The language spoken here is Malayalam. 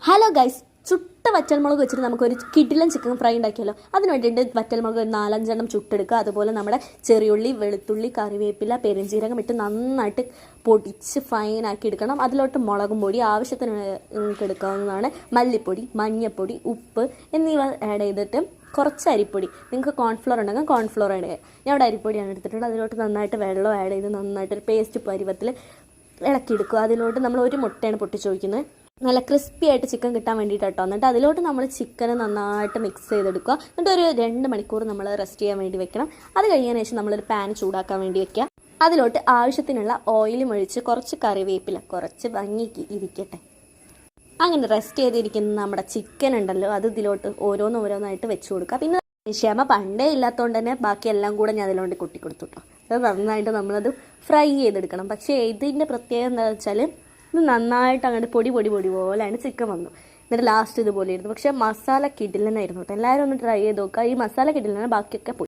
ഹലോ ഗൈസ്, ചുട്ട വറ്റൽമുളക് വെച്ചിട്ട് നമുക്കൊരു കിടിലൻ ചിക്കൻ ഫ്രൈ ഉണ്ടാക്കിയല്ലോ. അതിന് വേണ്ടിയിട്ട് വറ്റൽമുളക് ഒരു 4-5 ചുട്ടെടുക്കുക. അതുപോലെ നമ്മുടെ ചെറിയുള്ളി, വെളുത്തുള്ളി, കറിവേപ്പില, പെരുംജീരകം ഇട്ട് നന്നായിട്ട് പൊടിച്ച് ഫൈനാക്കി എടുക്കണം. അതിലോട്ട് മുളകും പൊടി ആവശ്യത്തിന് എടുക്കാവുന്നതാണ്, മല്ലിപ്പൊടി, മഞ്ഞൾപ്പൊടി, ഉപ്പ് എന്നിവ ആഡ് ചെയ്തിട്ട് കുറച്ച് അരിപ്പൊടി, നിങ്ങൾക്ക് കോൺഫ്ലോർ ഉണ്ടെങ്കിൽ കോൺഫ്ലോർ ആഡ് ചെയ്യുക. ഞാൻ ഇവിടെ അരിപ്പൊടിയാണ് എടുത്തിട്ടുള്ളത്. അതിലോട്ട് നന്നായിട്ട് വെള്ളം ആഡ് ചെയ്ത് നന്നായിട്ടൊരു പേസ്റ്റ് പരുവത്തിൽ ഇളക്കിയെടുക്കുക. അതിലോട്ട് നമ്മൾ ഒരു മുട്ടയാണ് പൊട്ടിച്ച് ഒഴിക്കുന്നത്. നല്ല ക്രിസ്പി ആയിട്ട് ചിക്കൻ കിട്ടാൻ വേണ്ടിയിട്ട് കേട്ടോ. എന്നിട്ട് അതിലോട്ട് നമ്മൾ ചിക്കൻ നന്നായിട്ട് മിക്സ് ചെയ്തെടുക്കുക. എന്നിട്ട് ഒരു 2 മണിക്കൂർ നമ്മൾ റെസ്റ്റ് ചെയ്യാൻ വേണ്ടി വെക്കണം. അത് കഴിഞ്ഞതിന് ശേഷം നമ്മളൊരു പാൻ ചൂടാക്കാൻ വേണ്ടി വെക്കുക. അതിലോട്ട് ആവശ്യത്തിനുള്ള ഓയിലും ഒഴിച്ച് കുറച്ച് കറിവേപ്പില കുറച്ച് ഭംഗിക്ക് ഇരിക്കട്ടെ. അങ്ങനെ റെസ്റ്റ് ചെയ്തിരിക്കുന്ന നമ്മുടെ ചിക്കൻ ഉണ്ടല്ലോ, അത് ഇതിലോട്ട് ഓരോന്നോരോന്നായിട്ട് വെച്ച് കൊടുക്കുക. പിന്നെ ക്ഷമ പണ്ടേ ഇല്ലാത്തതുകൊണ്ട് തന്നെ ബാക്കി എല്ലാം കൂടെ ഞാൻ അതിലോട്ട് കൊട്ടി കൊടുത്തു കേട്ടോ. അത് നന്നായിട്ട് നമ്മളത് ഫ്രൈ ചെയ്തെടുക്കണം. പക്ഷേ ഇതിൻ്റെ പ്രത്യേകത എന്താണെന്ന് വെച്ചാൽ ഇത് നന്നായിട്ട് അങ്ങോട്ട് പൊടി പോലെയാണ് ചിക്കൻ വന്നു. എന്നിട്ട് ലാസ്റ്റ് ഇതുപോലെ ഇരുന്നു. പക്ഷേ മസാല കിടിലനായിരുന്നു കേട്ടോ. എല്ലാവരും ഒന്ന് ട്രൈ ചെയ്ത് നോക്കുക. ഈ മസാല കിടിലനാണ്, ബാക്കിയൊക്കെ പോയി.